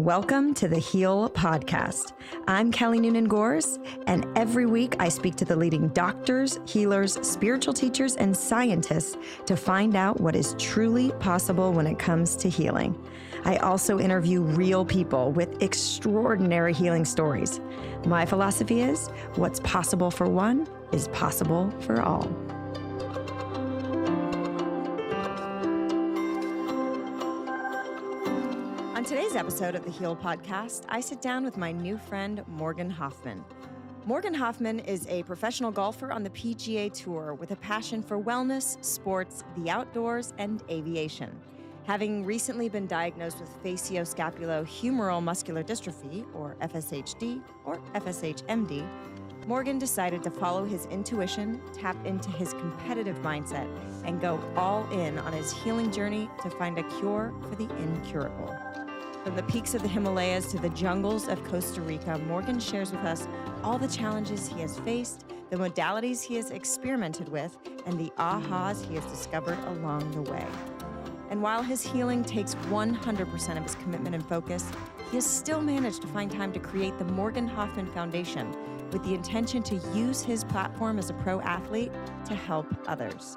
Welcome to the Heal Podcast. I'm Kelly Noonan-Gores, and every week I speak to the leading doctors, healers, spiritual teachers, and scientists to find out what is truly possible when it comes to healing. I also interview real people with extraordinary healing stories. My philosophy is, what's possible for one is possible for all. On today's episode of the Heal Podcast, I sit down with my new friend, Morgan Hoffmann. Morgan Hoffmann is a professional golfer on the PGA Tour with a passion for wellness, sports, the outdoors, and aviation. Having recently been diagnosed with Facioscapulohumeral Muscular Dystrophy, or FSH-D, or FSH-MD, Morgan decided to follow his intuition, tap into his competitive mindset, and go all in on his healing journey to find a cure for the incurable. From the peaks of the Himalayas to the jungles of Costa Rica, Morgan shares with us all the challenges he has faced, the modalities he has experimented with, and the ahas he has discovered along the way. And while his healing takes 100% of his commitment and focus, he has still managed to find time to create the Morgan Hoffmann Foundation with the intention to use his platform as a pro athlete to help others.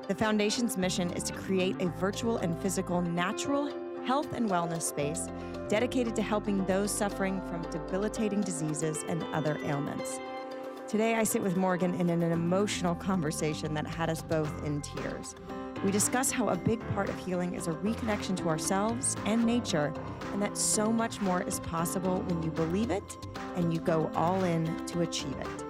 The foundation's mission is to create a virtual and physical natural health and wellness space dedicated to helping those suffering from debilitating diseases and other ailments. Today, I sit with Morgan in an emotional conversation that had us both in tears. We discuss how a big part of healing is a reconnection to ourselves and nature, and that so much more is possible when you believe it and you go all in to achieve it.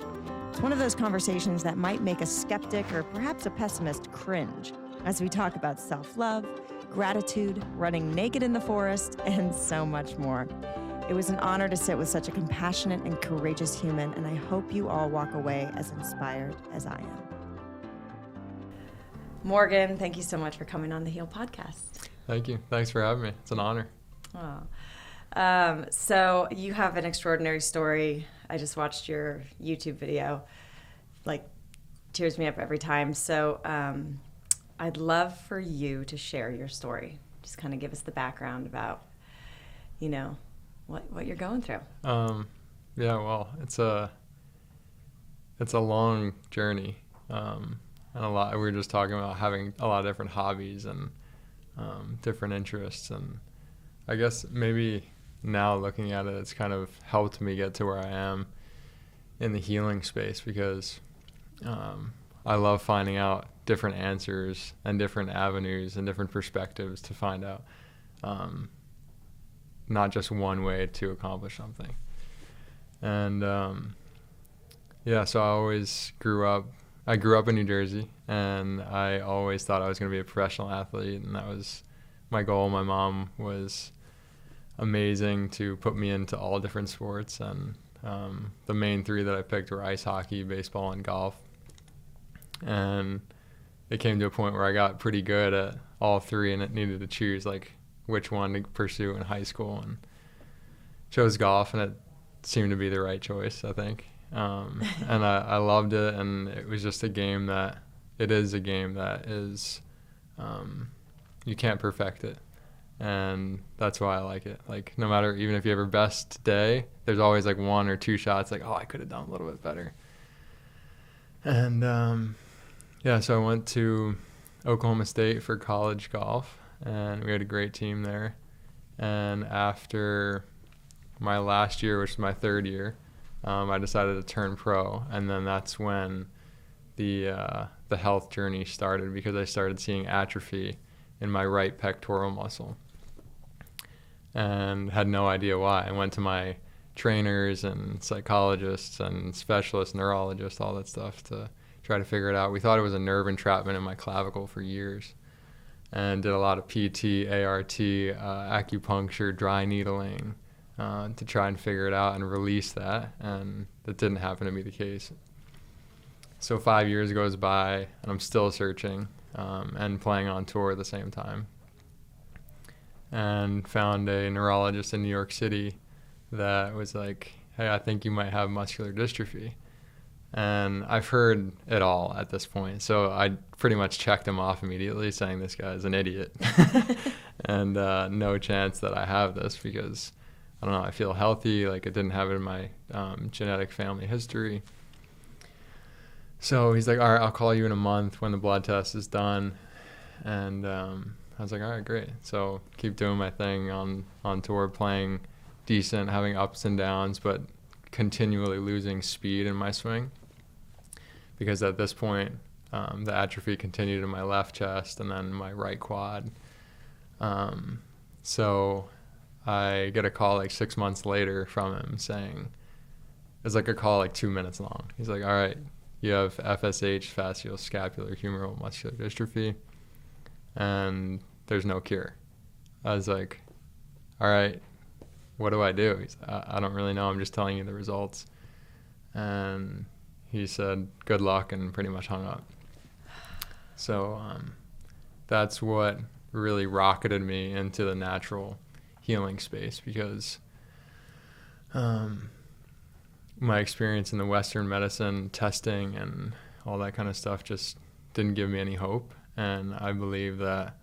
It's one of those conversations that might make a skeptic or perhaps a pessimist cringe as we talk about self-love, gratitude, running naked in the forest, and so much more. It was an honor to sit with such a compassionate and courageous human, and I hope you all walk away as inspired as I am. Morgan, thank you so much for coming on the Heal Podcast. Thank you. Thanks for having me. It's an honor. So you have an extraordinary story. I just watched your YouTube video. Tears me up every time. So I'd love for you to share your story. Just kind of give us the background about, what you're going through. Well, it's a long journey. And we were just talking about having a lot of different hobbies and different interests. And I guess maybe now looking at it, it's kind of helped me get to where I am in the healing space because I love finding out different answers and different avenues and different perspectives to find out not just one way to accomplish something. And so I grew up in New Jersey, and I always thought I was going to be a professional athlete, and that was my goal. My mom was amazing to put me into all different sports, and the main three that I picked were ice hockey, baseball, and golf. And it came to a point where I got pretty good at all three, and it needed to choose which one to pursue in high school, and chose golf, and it seemed to be the right choice, I think. And I loved it, and it was just a game that is you can't perfect it, and that's why I like it. No matter, even if you have your best day, there's always one or two shots I could have done a little bit better. And so I went to Oklahoma State for college golf, and we had a great team there. And after my last year, which was my third year, I decided to turn pro, and then that's when the health journey started, because I started seeing atrophy in my right pectoral muscle and had no idea why. I went to my trainers and psychologists and specialists, neurologists, all that stuff to try to figure it out. We thought it was a nerve entrapment in my clavicle for years, and did a lot of PT, ART, acupuncture, dry needling, to try and figure it out and release that, and that didn't happen to be the case. So 5 years goes by, and I'm still searching, and playing on tour at the same time, and found a neurologist in New York City that was like, hey, I think you might have muscular dystrophy. And I've heard it all at this point, so I pretty much checked him off immediately, saying this guy's an idiot. And no chance that I have this, because I don't know, I feel healthy. Like, I didn't have it in my genetic family history. So he's like, all right, I'll call you in a month when the blood test is done. And I was like, all right, great. So keep doing my thing on tour, playing decent, having ups and downs, but continually losing speed in my swing. Because at this point, the atrophy continued in my left chest and then my right quad. So I get a call like 6 months later from him saying, it's like a call like 2 minutes long. He's like, all right, you have FSH, Facioscapulohumeral Muscular Dystrophy, and there's no cure. I was like, all right, what do I do? He's like, I don't really know. I'm just telling you the results. And he said, good luck, and pretty much hung up. So that's what really rocketed me into the natural healing space, because my experience in the Western medicine testing and all that kind of stuff just didn't give me any hope. And I believe that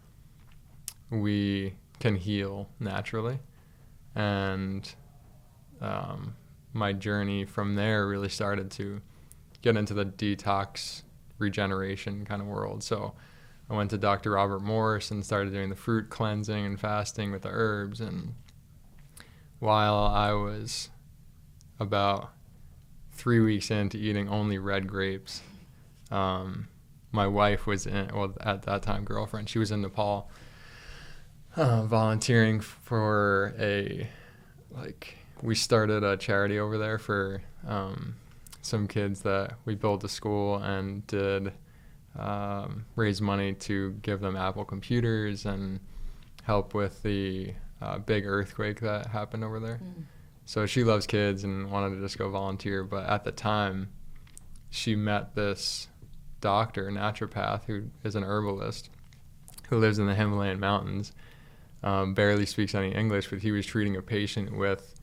we can heal naturally. And my journey from there really started to get into the detox regeneration kind of world. So I went to Dr. Robert Morse and started doing the fruit cleansing and fasting with the herbs. And while I was about 3 weeks into eating only red grapes, my wife was at that time girlfriend, she was in Nepal volunteering for we started a charity over there for some kids that we built a school and did raise money to give them Apple computers and help with the big earthquake that happened over there. So she loves kids and wanted to just go volunteer. But at the time, she met this doctor, naturopath, who is an herbalist, who lives in the Himalayan mountains, barely speaks any English, but he was treating a patient with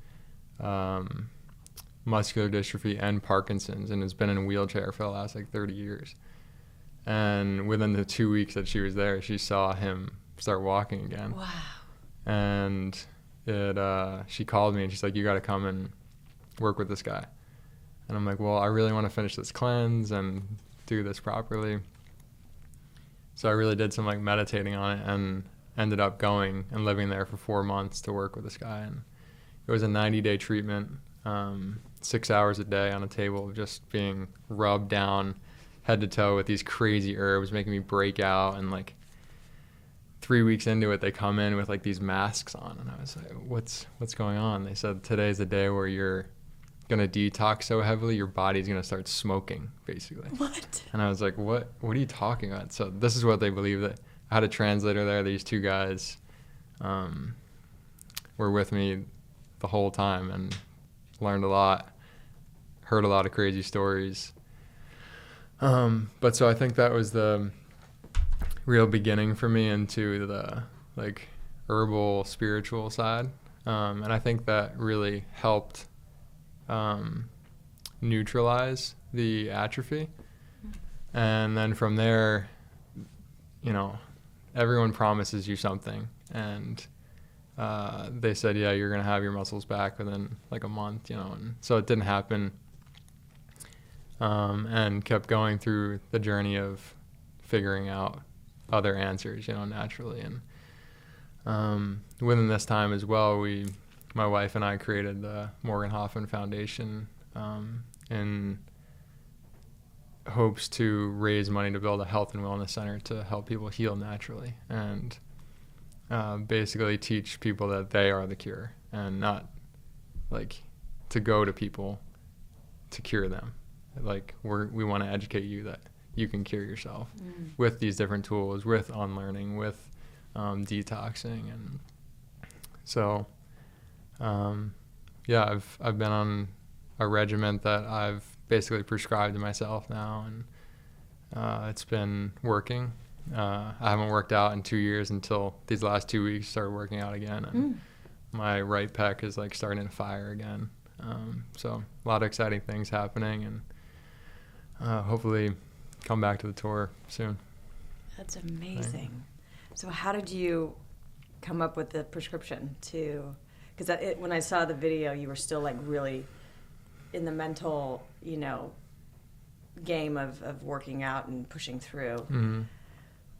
muscular dystrophy and Parkinson's, and has been in a wheelchair for the last 30 years. And within the 2 weeks that she was there, she saw him start walking again. Wow. And she called me and she's like, you got to come and work with this guy. And I'm like, well, I really want to finish this cleanse and do this properly. So I really did some meditating on it and ended up going and living there for 4 months to work with this guy. And it was a 90-day treatment, 6 hours a day on a table, just being rubbed down head to toe with these crazy herbs, making me break out. And 3 weeks into it, they come in with these masks on, and I was like, what's going on? They said, today's the day where you're gonna detox so heavily your body's gonna start smoking, basically. What? And I was like, what are you talking about? So this is what they believe. That I had a translator there. These two guys were with me the whole time and learned a lot, heard a lot of crazy stories. But so I think that was the real beginning for me into the herbal spiritual side. And I think that really helped neutralize the atrophy. And then from there, everyone promises you something. And they said, yeah, you're going to have your muscles back within a month, and so it didn't happen. And kept going through the journey of figuring out other answers, naturally. And within this time as well, my wife and I created the Morgan Hoffmann Foundation in hopes to raise money to build a health and wellness center to help people heal naturally and basically teach people that they are the cure and not to go to people to cure them. We want to educate you that you can cure yourself with these different tools, with unlearning, with detoxing. And so I've been on a regimen that I've basically prescribed to myself now, and it's been working. I haven't worked out in 2 years until these last 2 weeks started working out again, and my right pec is starting to fire again. So a lot of exciting things happening, and hopefully come back to the tour soon. That's amazing. So how did you come up with the prescription Because when I saw the video, you were still like really in the mental, game of working out and pushing through. Mm-hmm.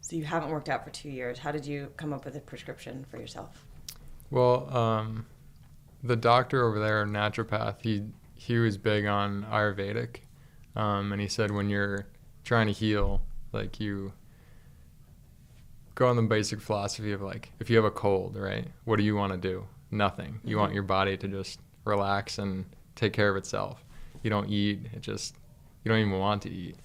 So you haven't worked out for 2 years. How did you come up with a prescription for yourself? Well, the doctor over there, naturopath, he was big on Ayurvedic, and he said when you're trying to heal, like you go on the basic philosophy of like, if you have a cold, right, what do you want to do? Nothing. You want your body to just relax and take care of itself. You don't eat. You don't even want to eat.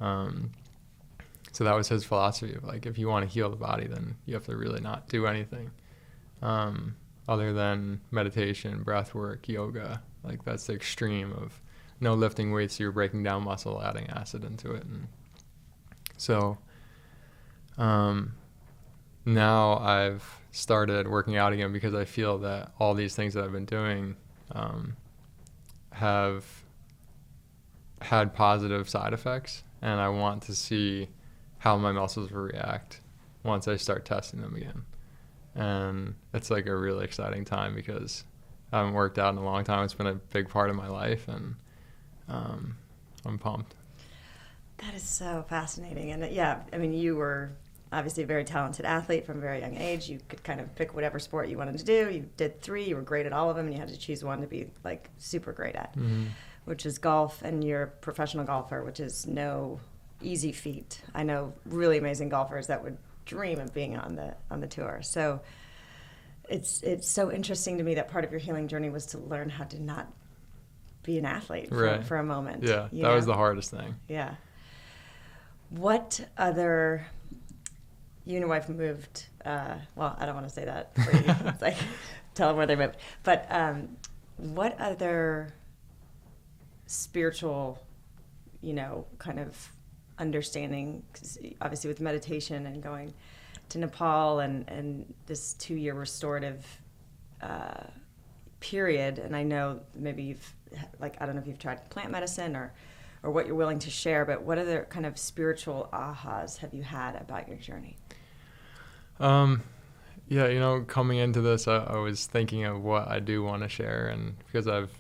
So that was his philosophy of like, if you want to heal the body, then you have to really not do anything other than meditation, breath work, yoga. Like that's the extreme of no lifting weights. So you're breaking down muscle, adding acid into it. And so now I've started working out again because I feel that all these things that I've been doing have had positive side effects, and I want to see how my muscles will react once I start testing them again. And it's like a really exciting time because I haven't worked out in a long time. It's been a big part of my life, and I'm pumped. That is so fascinating. And yeah, I mean, you were obviously a very talented athlete from a very young age. You could kind of pick whatever sport you wanted to do. You did 3, you were great at all of them, and you had to choose one to be like super great at, which is golf, and you're a professional golfer, which is no easy feat. I know really amazing golfers that would dream of being on the tour. So it's so interesting to me that part of your healing journey was to learn how to not be an athlete for a moment. Yeah, that was the hardest thing. Yeah. What other... You and your wife moved, well, I don't want to say that for you. It's like, tell them where they moved. But what other spiritual, kind of understanding, 'cause obviously with meditation and going to Nepal and this 2-year restorative period, and I know maybe you've, I don't know if you've tried plant medicine or what you're willing to share, but what other kind of spiritual ahas have you had about your journey? Yeah, coming into this, I was thinking of what I do want to share, and because I've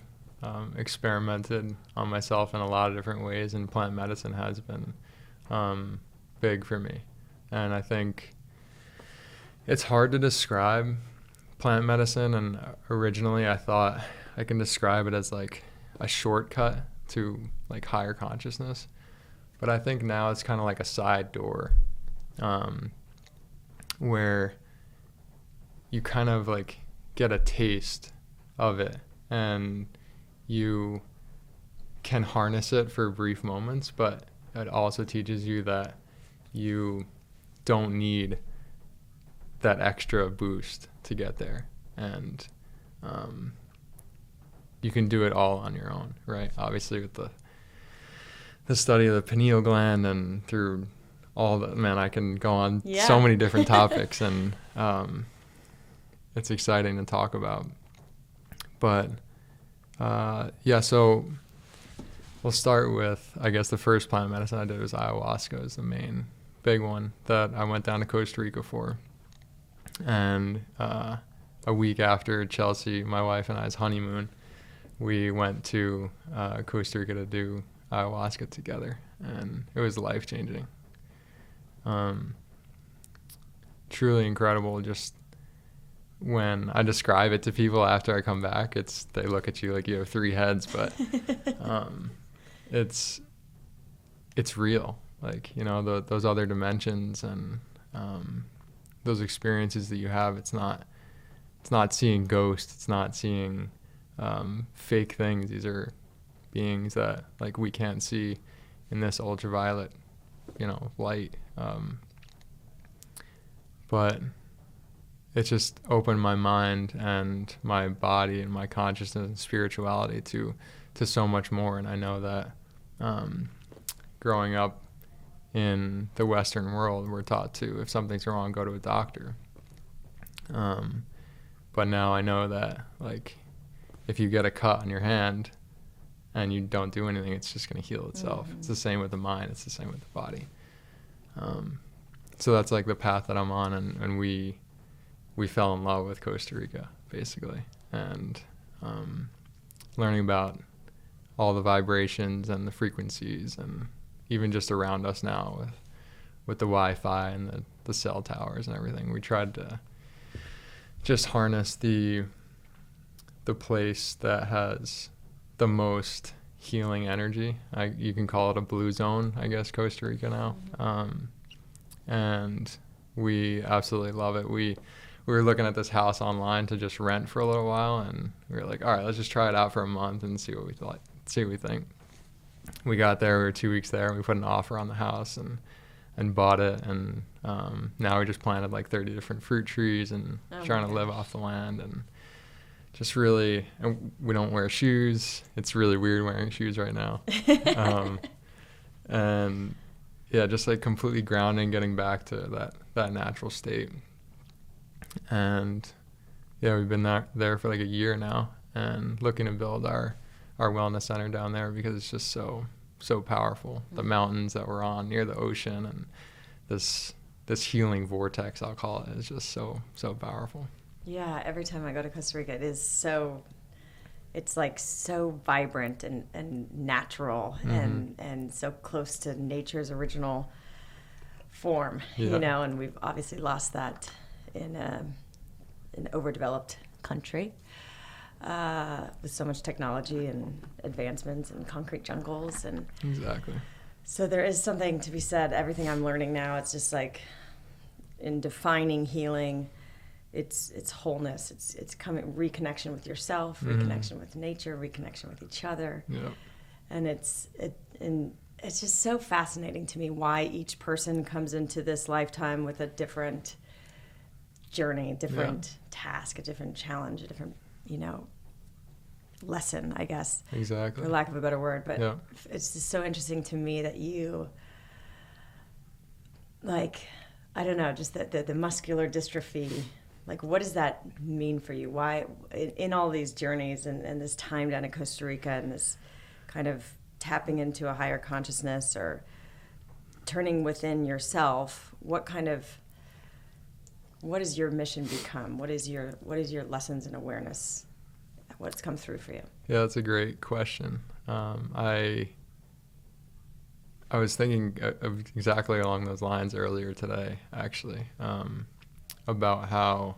experimented on myself in a lot of different ways, and plant medicine has been big for me. And I think it's hard to describe plant medicine, and originally I thought I can describe it as like a shortcut to like higher consciousness, but I think now it's kind of like a side door where you kind of like get a taste of it, and you can harness it for brief moments, but it also teaches you that you don't need that extra boost to get there, and you can do it all on your own, right? Obviously with the study of the pineal gland and through all the, man, I can go on so many different topics, and it's exciting to talk about. But so we'll start with, I guess the first plant medicine I did was ayahuasca, is the main big one that I went down to Costa Rica for. And a week after Chelsea, my wife and I's honeymoon, we went to Costa Rica to do ayahuasca together, and it was life-changing. Truly incredible. Just when I describe it to people after I come back, they look at you like you have 3 heads, but it's real. Like, those other dimensions and those experiences that you have, it's not seeing ghosts, it's not seeing fake things. These are beings that like we can't see in this ultraviolet light, but it just opened my mind and my body and my consciousness and spirituality to so much more. And I know that growing up in the Western world, we're taught to, if something's wrong, go to a doctor. But now I know that like if you get a cut on your hand and you don't do anything, it's just going to heal itself. Mm-hmm. It's the same with the mind. It's the same with the body. So that's like the path that I'm on, and we fell in love with Costa Rica, basically. and learning about all the vibrations and the frequencies, and even just around us now with the Wi-Fi and the cell towers and everything. We tried to just harness the place that has the most healing energy. You can call it a blue zone, I guess, Costa Rica now. And we absolutely love it. We were looking at this house online to just rent for a little while, and we were like, all right, let's just try it out for a month and see what we think. We got there, we were 2 weeks there, and we put an offer on the house and bought it, and now we just planted like 30 different fruit trees and trying to live off the land, and just really, and we don't wear shoes. It's really weird wearing shoes right now. And yeah, just like completely grounding, getting back to that natural state. And yeah, we've been there for like a year now, and looking to build our wellness center down there because it's just so powerful. The mountains that we're on near the ocean, and this healing vortex, I'll call it, is just so powerful. Yeah, every time I go to Costa Rica, it's like so vibrant and natural, and so close to nature's original form, you know, and we've obviously lost that in an overdeveloped country with so much technology and advancements and concrete jungles. And exactly. So there is something to be said. Everything I'm learning now, it's just like in defining healing, it's wholeness. It's coming reconnection with yourself, reconnection with nature, reconnection with each other. Yep. And it's just so fascinating to me why each person comes into this lifetime with a different journey, a different task, a different challenge, a different, lesson, I guess. Exactly. For lack of a better word. But it's just so interesting to me that you, like, I don't know, just the muscular dystrophy, like, what does that mean for you? Why, in all these journeys and this time down in Costa Rica and this kind of tapping into a higher consciousness or turning within yourself, what has your mission become? What is your lessons and awareness? What's come through for you? Yeah, that's a great question. I was thinking of exactly along those lines earlier today, actually, about how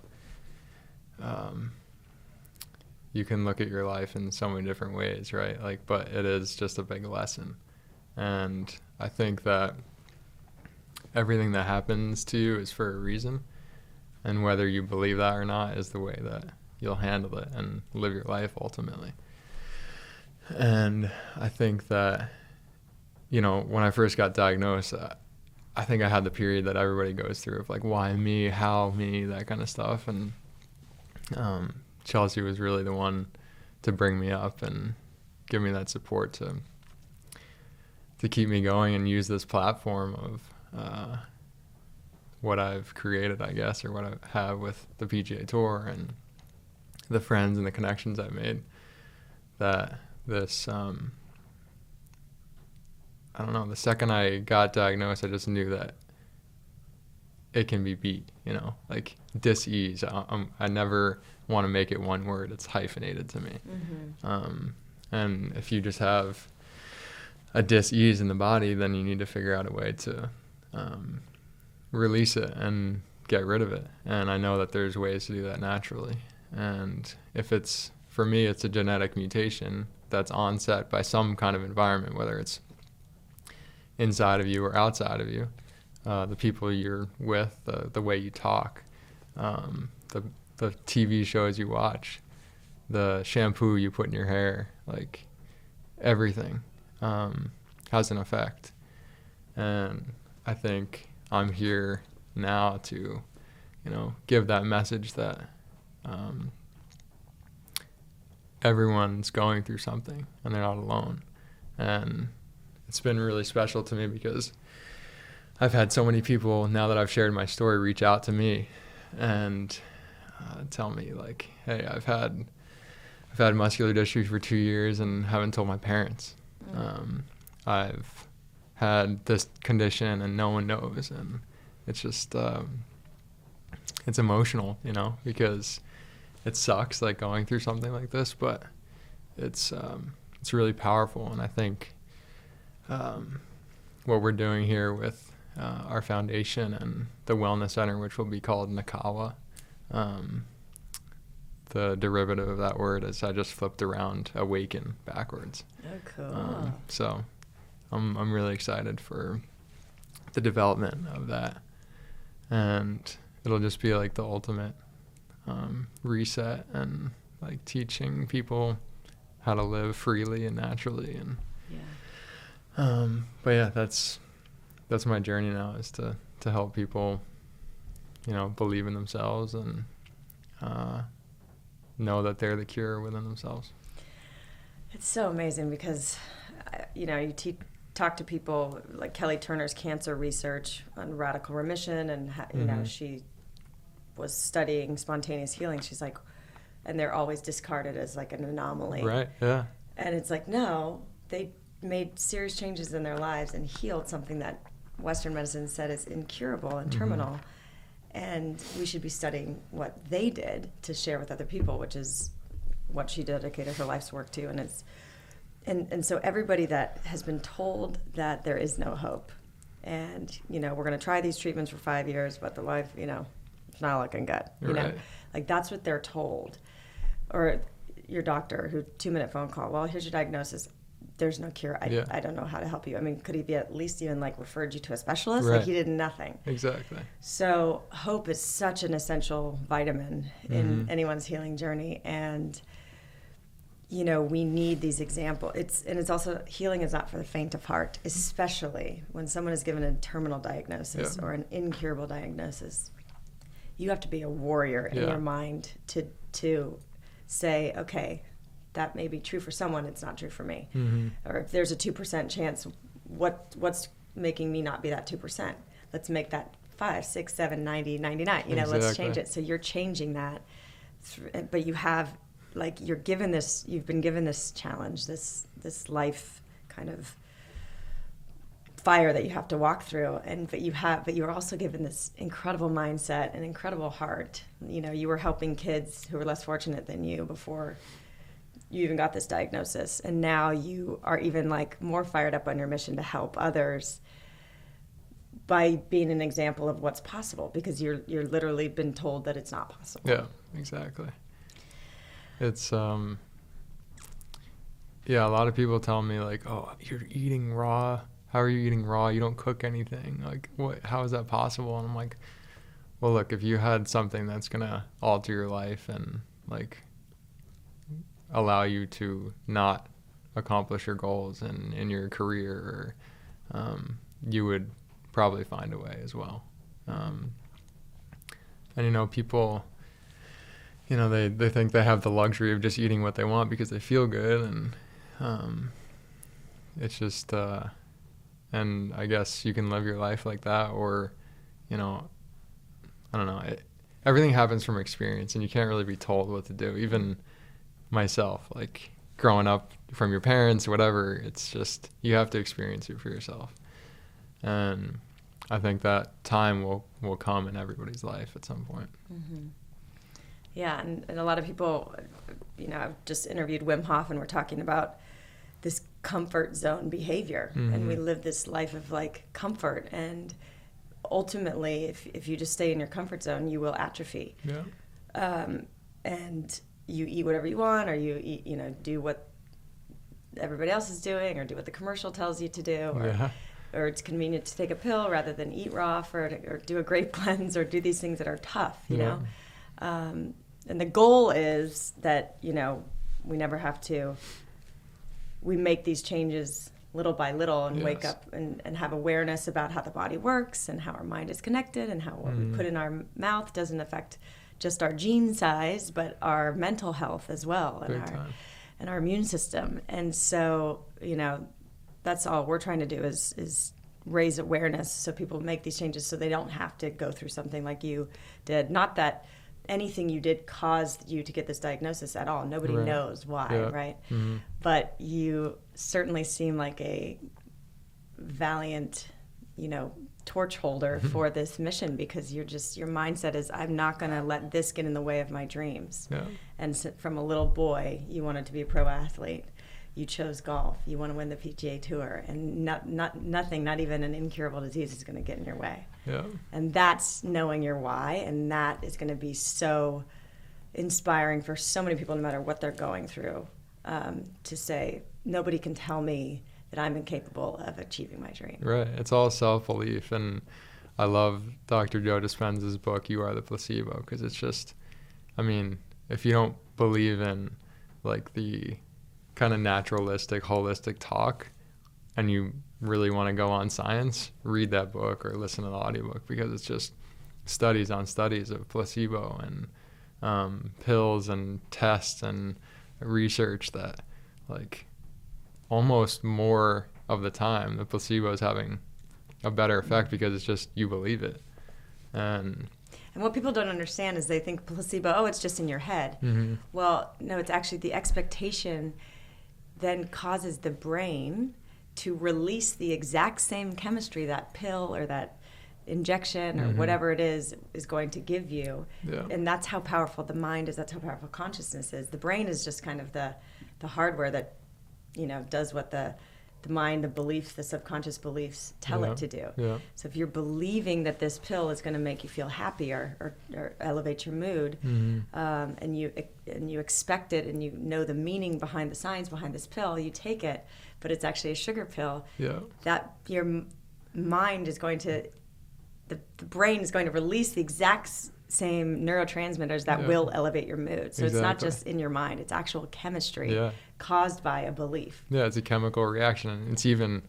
you can look at your life in so many different ways, right? Like, but it is just a big lesson. And I think that everything that happens to you is for a reason. And whether you believe that or not is the way that you'll handle it and live your life ultimately. And I think that, when I first got diagnosed, I think I had the period that everybody goes through of like, why me, how me, that kind of stuff. And Chelsea was really the one to bring me up and give me that support to keep me going and use this platform of what I've created, I guess, or what I have with the PGA Tour and the friends and the connections I've made, that this, I don't know, the second I got diagnosed, I just knew that it can be beat, like dis-ease. I never want to make it one word. It's hyphenated to me. And if you just have a dis-ease in the body, then you need to figure out a way to release it and get rid of it. And I know that there's ways to do that naturally. And for me, it's a genetic mutation that's onset by some kind of environment, whether it's inside of you or outside of you, the people you're with, the way you talk, the TV shows you watch, the shampoo you put in your hair, like everything has an effect. And I think I'm here now to, give that message that everyone's going through something and they're not alone. And it's been really special to me because I've had so many people, now that I've shared my story, reach out to me and tell me like, hey, I've had muscular dystrophy for 2 years and haven't told my parents. I've had this condition and no one knows. And it's just, it's emotional, because it sucks like going through something like this, but it's really powerful. And I think what we're doing here with our foundation and the wellness center, which will be called Nakawa, the derivative of that word is I just flipped around awaken backwards. Oh, cool. So I'm really excited for the development of that, and it'll just be like the ultimate reset and like teaching people how to live freely and naturally. And but yeah, that's my journey now, is to help people, you know, believe in themselves and know that they're the cure within themselves. It's so amazing because, you know, you talk to people like Kelly Turner's cancer research on radical remission, and you know, she was studying spontaneous healing. She's like, and they're always discarded as like an anomaly. Right. Yeah. And it's like, no, they made serious changes in their lives and healed something that Western medicine said is incurable and terminal. And we should be studying what they did to share with other people, which is what she dedicated her life's work to. And it's and so everybody that has been told that there is no hope, and you know, we're going to try these treatments for 5 years, but the life, you know, it's not looking good. You know, like that's what they're told. Or your doctor, who 2-minute phone call. Well, here's your diagnosis. There's no cure. I don't know how to help you. I mean, could he be at least even like referred you to a specialist? Like he did nothing. Exactly. So hope is such an essential vitamin in anyone's healing journey. And, you know, we need these examples. It's also, healing is not for the faint of heart, especially when someone is given a terminal diagnosis or an incurable diagnosis. You have to be a warrior in your mind to say, okay, that may be true for someone, it's not true for me. Or if there's a 2% chance, what's making me not be that 2%? Let's make that 5, 6, 7, 90, 99. You know, let's change it. So you're changing that, but you have, like, you've been given this challenge, this life kind of fire that you have to walk through, but you're also given this incredible mindset and incredible heart. You know, you were helping kids who were less fortunate than you before you even got this diagnosis, and now you are even like more fired up on your mission to help others by being an example of what's possible, because you're literally been told that it's not possible. Yeah, exactly. It's a lot of people tell me like, oh, you're eating raw. How are you eating raw? You don't cook anything. Like, what? How is that possible? And I'm like, well, look, if you had something that's gonna alter your life and like allow you to not accomplish your goals in your career, you would probably find a way as well. And you know, people, you know, they think they have the luxury of just eating what they want because they feel good, and it's just and I guess you can live your life like that, or, you know, I don't know. Everything happens from experience, and you can't really be told what to do. Even myself, like growing up from your parents, whatever, it's just, you have to experience it for yourself. And I think that time will come in everybody's life at some point. Yeah, and a lot of people, you know, I've just interviewed Wim Hof, and we're talking about this comfort zone behavior, and we live this life of like comfort, and ultimately if you just stay in your comfort zone, you will atrophy. And you eat whatever you want, or you eat, you know, do what everybody else is doing, or do what the commercial tells you to do, or it's convenient to take a pill rather than eat raw, or do a grape cleanse, or do these things that are tough, you know. And the goal is that, you know, we never have to, we make these changes little by little, and wake up and have awareness about how the body works and how our mind is connected, and how what we put in our mouth doesn't affect just our gene size, but our mental health as well, and our immune system. And so, you know, that's all we're trying to do is raise awareness so people make these changes so they don't have to go through something like you did. Not that anything you did caused you to get this diagnosis at all. Nobody knows why, right? But you certainly seem like a valiant, you know, torch holder for this mission, because your mindset is, I'm not going to let this get in the way of my dreams. Yeah. And so from a little boy, you wanted to be a pro athlete. You chose golf. You want to win the PGA Tour, and nothing, not even an incurable disease, is going to get in your way. Yeah. And that's knowing your why, and that is going to be so inspiring for so many people, no matter what they're going through, to say, nobody can tell me that I'm incapable of achieving my dream. Right. It's all self-belief. And I love Dr. Joe Dispenza's book, You Are the Placebo, because it's just, I mean, if you don't believe in like the kind of naturalistic, holistic talk, and you really want to go on science, read that book or listen to the audiobook, because it's just studies on studies of placebo and pills and tests and research that, like, almost more of the time the placebo is having a better effect, because it's just, you believe it. And what people don't understand is they think placebo, oh, it's just in your head. Mm-hmm. Well, no, it's actually the expectation then causes the brain to release the exact same chemistry that pill or that injection or whatever it is going to give you. Yeah. And that's how powerful the mind is. That's how powerful consciousness is. The brain is just kind of the hardware that, does what the mind, the beliefs, the subconscious beliefs tell it to do. Yeah. So if you're believing that this pill is going to make you feel happier or elevate your mood, and you expect it, and you know the meaning behind the science behind this pill, you take it, but it's actually a sugar pill. Yeah. That your mind is going to, the brain is going to release the exact same neurotransmitters that will elevate your mood. So It's not just in your mind, it's actual chemistry caused by a belief. Yeah, it's a chemical reaction. And it's even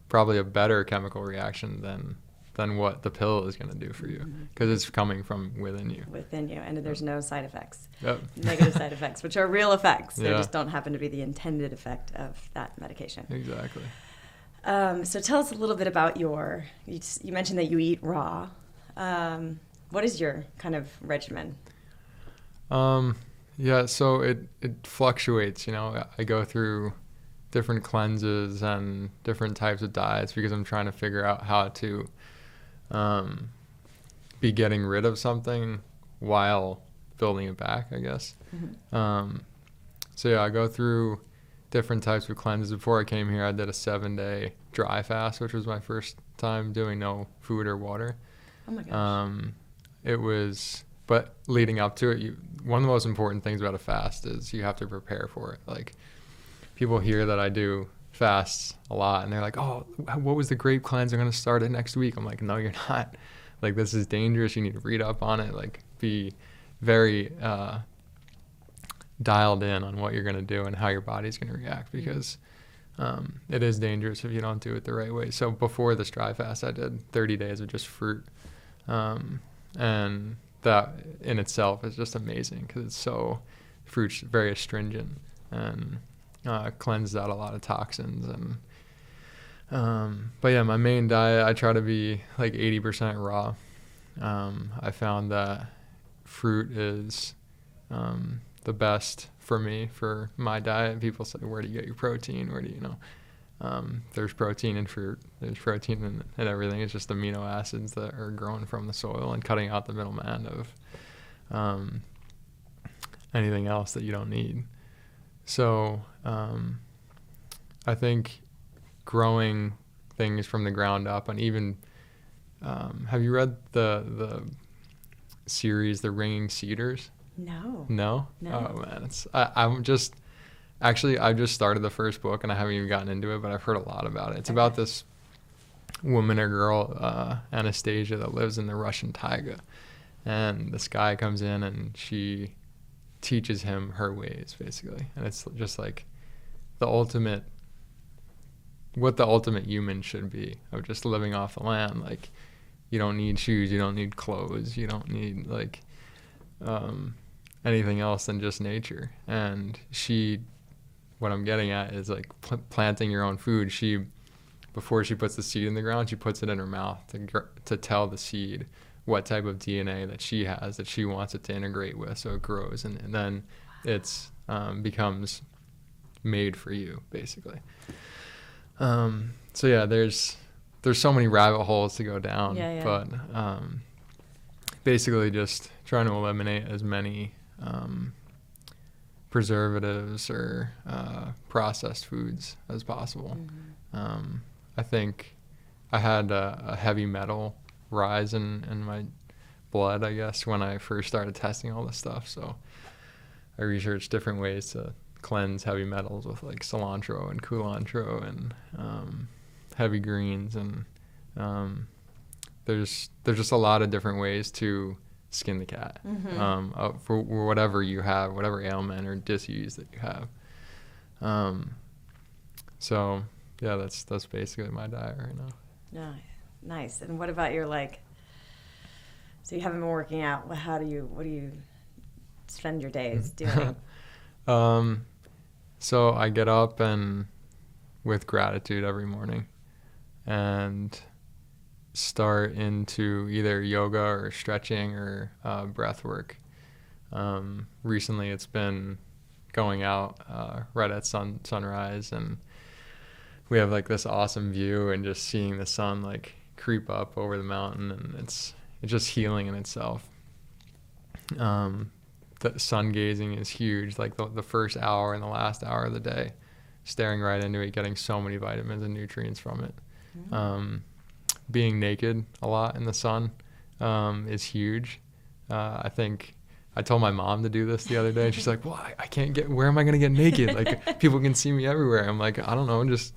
probably a better chemical reaction than what the pill is going to do for you, because it's coming from within you. And there's no side effects. Yep. Negative side effects, which are real effects. They Yeah. just don't happen to be the intended effect of that medication. Exactly. So tell us a little bit about you mentioned that you eat raw. What is your kind of regimen? Yeah, so it fluctuates, I go through different cleanses and different types of diets, because I'm trying to figure out how to be getting rid of something while building it back, I guess. So yeah, I go through different types of cleanses. Before I came here, I did a 7-day dry fast, which was my first time doing no food or water. Oh my gosh. But leading up to it, one of the most important things about a fast is you have to prepare for it. Like, people hear that I do fasts a lot, and they're like, oh, what was the grape cleanse? I'm going to start it next week. I'm like, no, you're not. Like, this is dangerous. You need to read up on it. Like, be very dialed in on what you're going to do and how your body's going to react, because it is dangerous if you don't do it the right way. So before this dry fast, I did 30 days of just fruit. And that in itself is just amazing, because fruit's very astringent and cleanses out a lot of toxins. And but yeah, my main diet, I try to be like 80% raw. I found that fruit is the best for me for my diet. People say, where do you get your protein? Where do you know? There's protein in fruit. There's protein in everything. It's just amino acids that are growing from the soil and cutting out the middleman of anything else that you don't need. So I think growing things from the ground up, and even have you read the series The Ringing Cedars? No. No? Oh man, I just started the first book, and I haven't even gotten into it, but I've heard a lot about it. It's about this woman or girl, Anastasia, that lives in the Russian taiga. And this guy comes in, and she teaches him her ways, basically. And it's just like what the ultimate human should be, of just living off the land. Like, you don't need shoes, you don't need clothes, you don't need, like, anything else than just nature. And what I'm getting at is, like, planting your own food. Before she puts the seed in the ground, she puts it in her mouth to tell the seed what type of DNA that she has, that she wants it to integrate with, so it grows, and then it's becomes made for you, basically. So yeah, there's there's so many rabbit holes to go down. Yeah. But basically just trying to eliminate as many preservatives or processed foods as possible. I think I had a heavy metal rise in my blood, I guess, when I first started testing all this stuff. So I researched different ways to cleanse heavy metals with like cilantro and culantro and heavy greens, and there's just a lot of different ways to skin the cat for whatever you have, whatever ailment or disease that you have. So yeah, that's basically my diet right now. Yeah, nice. And what about your so you haven't been working out. What do you spend your days doing? So I get up and with gratitude every morning and start into either yoga or stretching or breath work. Recently it's been going out right at sunrise, and we have like this awesome view and just seeing the sun like creep up over the mountain, and it's just healing in itself. The sun gazing is huge, like the first hour and the last hour of the day, staring right into it, getting so many vitamins and nutrients from it. Being naked a lot in the sun is huge. I think I told my mom to do this the other day, and she's like, well, I can't where am I going to get naked? Like, people can see me everywhere. I'm like, I don't know, just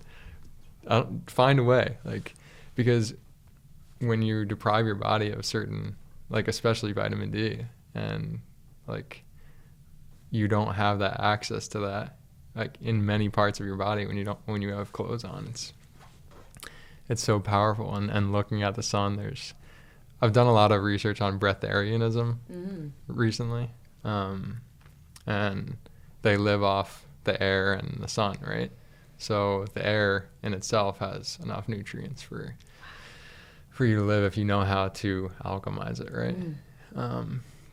find a way. Like, because when you deprive your body of certain, like especially vitamin D, and like you don't have that access to that, like in many parts of your body when you have clothes on, it's so powerful. And looking at the sun, I've done a lot of research on breatharianism recently, and they live off the air and the sun, right? So the air in itself has enough nutrients for you to live if you know how to alchemize it, right?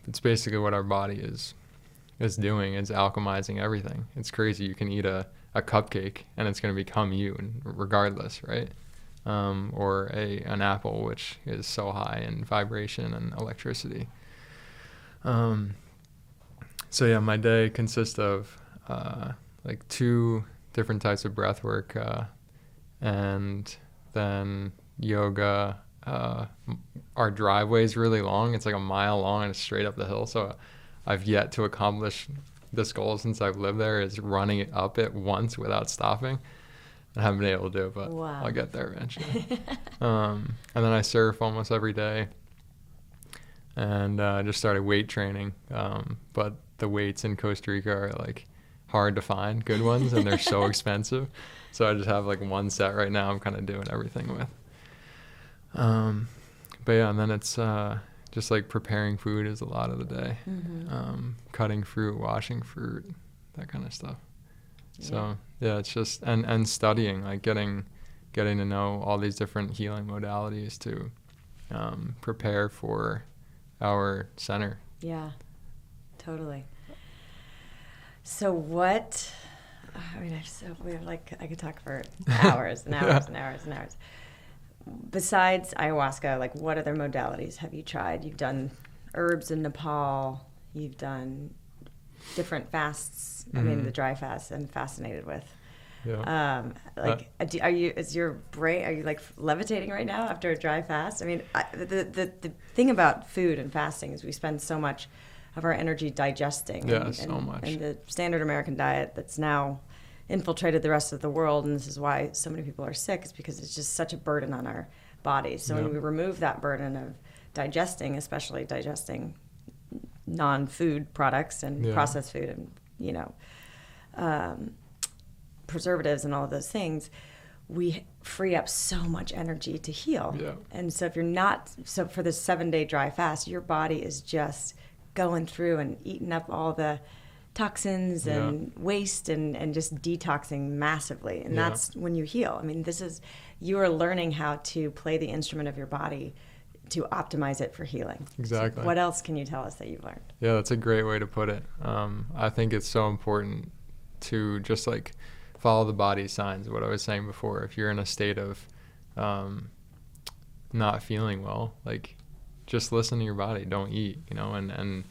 It's basically what our body is doing, is alchemizing everything. It's crazy. You can eat a cupcake and it's going to become you, and regardless, right? Or an apple, which is so high in vibration and electricity. So yeah, my day consists of like 2 different types of breath work, and then yoga. Our driveway is really long. It's like a mile long and it's straight up the hill. So I've yet to accomplish this goal since I've lived there, is running it up it once without stopping. I haven't been able to do it, but wow. I'll get there eventually. And then I surf almost every day, and just started weight training. But the weights in Costa Rica are like hard to find, good ones, and they're so expensive. So I just have like one set right now I'm kind of doing everything with. But yeah, and then it's just like preparing food is a lot of the day. Cutting fruit, washing fruit, that kind of stuff. So yeah, it's just and studying, like getting to know all these different healing modalities to prepare for our center. Yeah, totally. So what? I mean, we have I could talk for hours and hours and hours and hours. Besides ayahuasca, like what other modalities have you tried? You've done herbs in Nepal. You've done different fasts. I mean, the dry fast I'm fascinated with. Yeah. Are you like levitating right now after a dry fast? I mean, the thing about food and fasting is we spend so much of our energy digesting. So much. And the standard American diet that's now infiltrated the rest of the world, and this is why so many people are sick, is because it's just such a burden on our bodies. So when we remove that burden of digesting, especially digesting non-food products and processed food and preservatives and all of those things, we free up so much energy to heal. And so if you're not, for this 7-day dry fast, your body is just going through and eating up all the toxins and waste and just detoxing massively. And that's when you heal. I mean, you are learning how to play the instrument of your body to optimize it for healing. Exactly. So what else can you tell us that you've learned? Yeah, that's a great way to put it. I think it's so important to just like follow the body's signs. What I was saying before, if you're in a state of not feeling well, like just listen to your body, don't eat, you know. And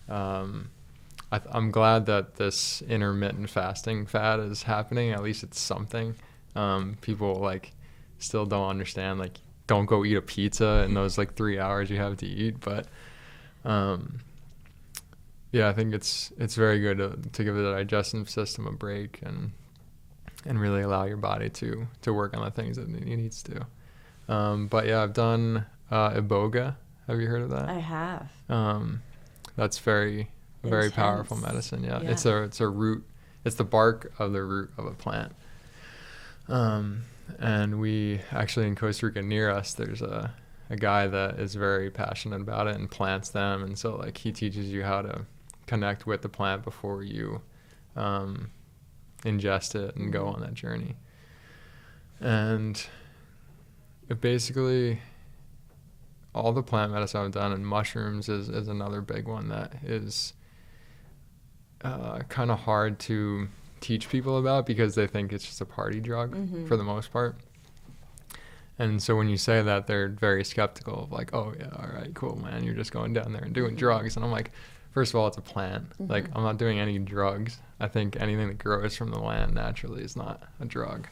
I'm glad that this intermittent fasting fad is happening. At least it's something. People like still don't understand, like, don't go eat a pizza in those like 3 hours you have to eat. But yeah, I think it's very good to give the digestive system a break and really allow your body to work on the things that it needs to. But yeah, I've done Iboga. Have you heard of that? I have. That's very Intense. powerful medicine. Yeah. It's a root. It's the bark of the root of a plant. And we actually, in Costa Rica near us, there's a guy that is very passionate about it and plants them. And so like he teaches you how to connect with the plant before you ingest it and go on that journey. And it basically, all the plant medicine I've done, and mushrooms is another big one that is kind of hard to teach people about because they think it's just a party drug for the most part. And so when you say that, they're very skeptical of like, oh yeah, all right, cool, man, you're just going down there and doing drugs. And I'm like, first of all, it's a plant. Like, I'm not doing any drugs. I think anything that grows from the land naturally is not a drug.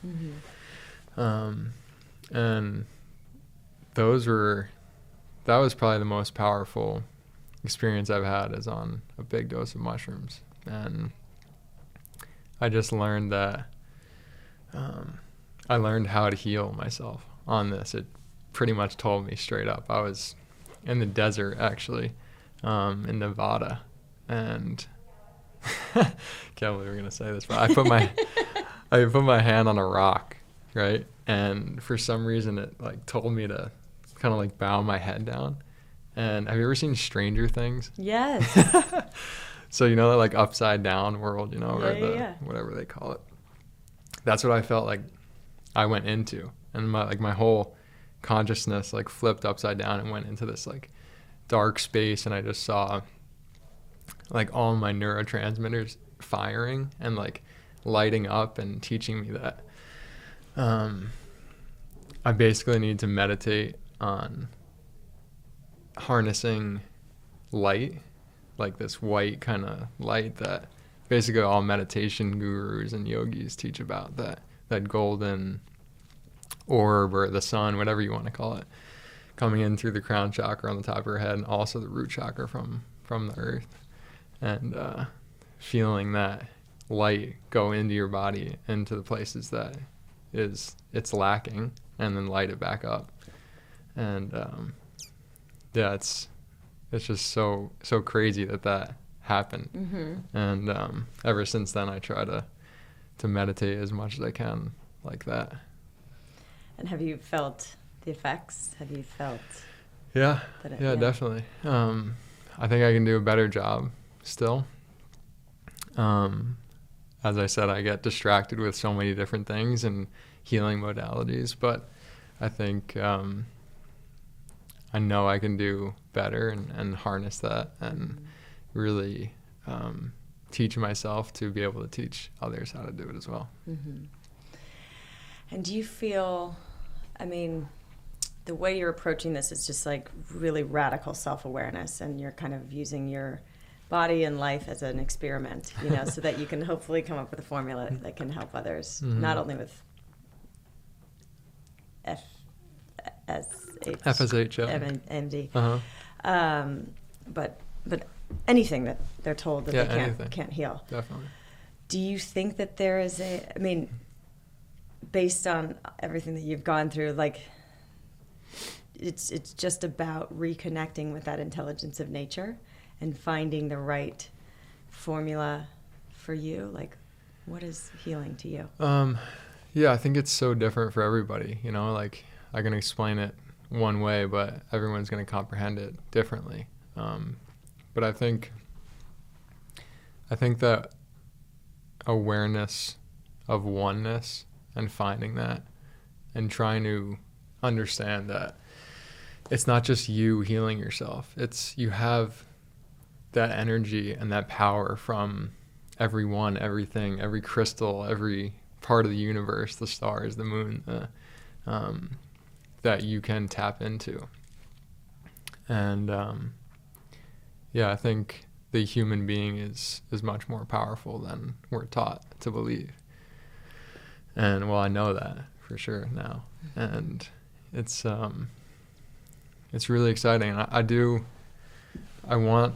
And that was probably the most powerful experience I've had, is on a big dose of mushrooms. And I just learned that I learned how to heal myself on this. It pretty much told me straight up. I was in the desert, actually, in Nevada, and can't believe we're gonna say this, but I put my hand on a rock, right? And for some reason it like told me to kind of like bow my head down. And have you ever seen Stranger Things? Yes. So you know that like upside down world, you know, or whatever they call it. That's what I felt like I went into, and my whole consciousness like flipped upside down and went into this like dark space, and I just saw like all my neurotransmitters firing and like lighting up and teaching me that I basically need to meditate on harnessing light, like this white kind of light that basically all meditation gurus and yogis teach about, that golden orb or the sun, whatever you want to call it, coming in through the crown chakra on the top of your head, and also the root chakra from the earth, and feeling that light go into your body, into the places that it's lacking, and then light it back up. And yeah, it's just so crazy that happened. And ever since then I try to meditate as much as I can like that. And have you felt the effects? Have you felt yeah definitely. I think I can do a better job still. As I said, I get distracted with so many different things and healing modalities, but I think I know I can do better and harness that and really teach myself to be able to teach others how to do it as well. And do you feel, I mean, the way you're approaching this is just like really radical self-awareness, and you're kind of using your body and life as an experiment, you know, so that you can hopefully come up with a formula that can help others, not only with FSH-MD, but anything that they're told that they can't heal. Definitely. Do you think that there is I mean, based on everything that you've gone through, like it's just about reconnecting with that intelligence of nature and finding the right formula for you? Like, what is healing to you? Yeah, I think it's so different for everybody, you know, like I can explain it one way, but everyone's going to comprehend it differently. But I think that awareness of oneness and finding that and trying to understand that it's not just you healing yourself. It's you have that energy and that power from everyone, everything, every crystal, every part of the universe, the stars, the moon, that you can tap into. And I think the human being is much more powerful than we're taught to believe. And I know that for sure now. And it's really exciting. And I want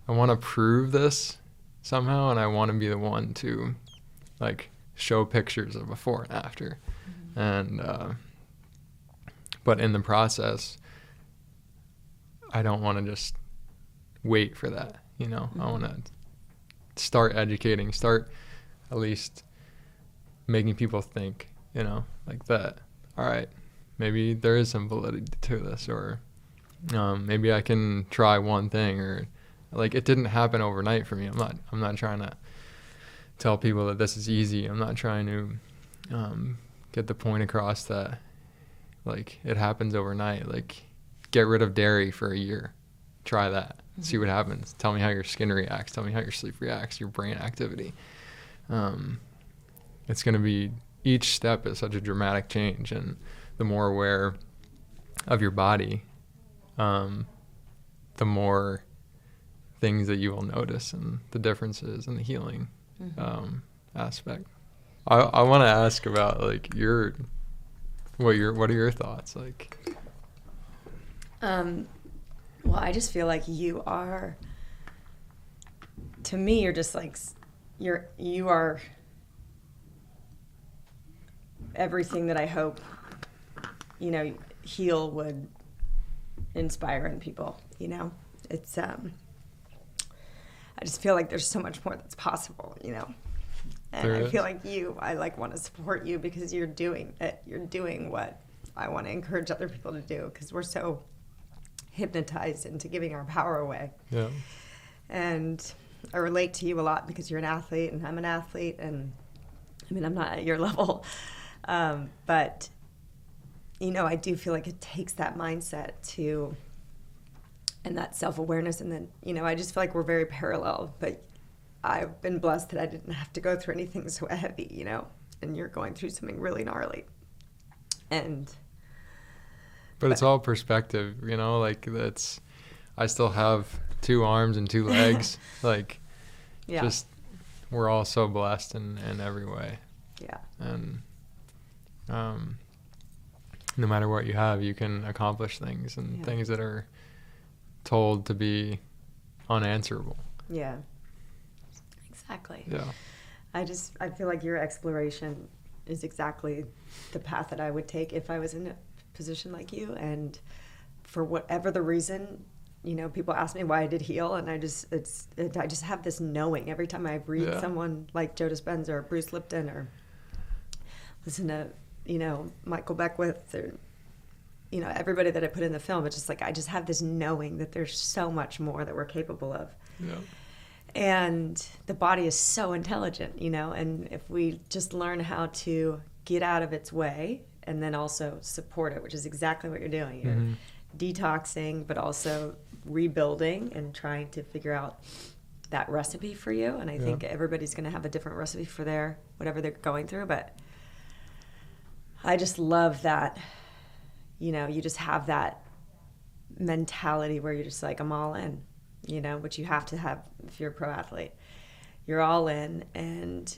to prove this somehow, and I want to be the one to like show pictures of before and after. And but in the process, I don't want to just wait for that, I want to start educating, start at least making people think, like that, all right, maybe there is some validity to this, or maybe I can try one thing, or like it didn't happen overnight for me. I'm not trying to tell people that this is easy. I'm not trying to get the point across that like it happens overnight. Like, get rid of dairy for a year, try that, see what happens. Tell me how your skin reacts, tell me how your sleep reacts, your brain activity. It's going to be, each step is such a dramatic change, and the more aware of your body, the more things that you will notice, and the differences and the healing aspect. I want to ask about like what are your thoughts like? Well, I just feel like you are, to me, you're just like, you are everything that I hope, Heal would inspire in people, It's, I just feel like there's so much more that's possible, And I feel like I want to support you because you're doing it. You're doing what I want to encourage other people to do, because we're so hypnotized into giving our power away. Yeah. And I relate to you a lot because you're an athlete and I'm an athlete, and I mean, I'm not at your level. But, I do feel like it takes that mindset and that self-awareness. And then, I just feel like we're very parallel, but I've been blessed that I didn't have to go through anything so heavy, and you're going through something really gnarly. But it's all perspective, like I still have 2 arms and 2 legs. Like, yeah. Just, we're all so blessed in every way. Yeah. And no matter what you have, you can accomplish things, and things that are told to be unanswerable. Yeah. Exactly. Yeah. I feel like your exploration is exactly the path that I would take if I was in a position like you. And for whatever the reason, people ask me why I did Heal, and I just have this knowing every time I read someone like Joe Dispenza or Bruce Lipton, or listen to Michael Beckwith, or everybody that I put in the film. It's just like I just have this knowing that there's so much more that we're capable of. Yeah. And the body is so intelligent, and if we just learn how to get out of its way and then also support it, which is exactly what you're doing. You're detoxing, but also rebuilding and trying to figure out that recipe for you. And I think everybody's going to have a different recipe for whatever they're going through. But I just love that, you just have that mentality where you're just like, I'm all in. Which you have to have if you're a pro athlete. You're all in, and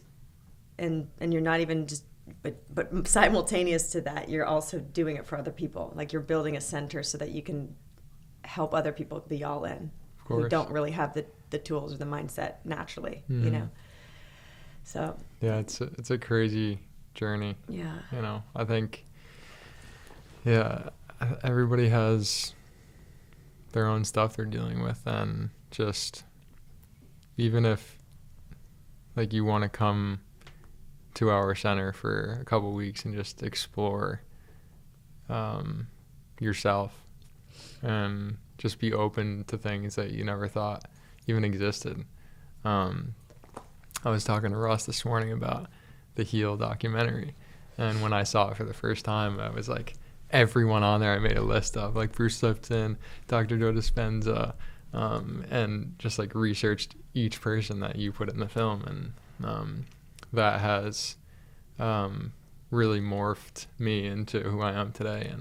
you're not even just, but simultaneous to that, you're also doing it for other people. Like, you're building a center so that you can help other people be all in, who don't really have the tools or the mindset naturally, So yeah, it's a crazy journey. Yeah. I think everybody has their own stuff they're dealing with, and just even if like you want to come to our center for a couple weeks and just explore yourself and just be open to things that you never thought even existed. I was talking to Ross this morning about the Heal documentary, and when I saw it for the first time, I was like, everyone on there I made a list of, like Bruce Lipton, Dr. Joe Dispenza, and just like researched each person that you put in the film, and that has really morphed me into who I am today.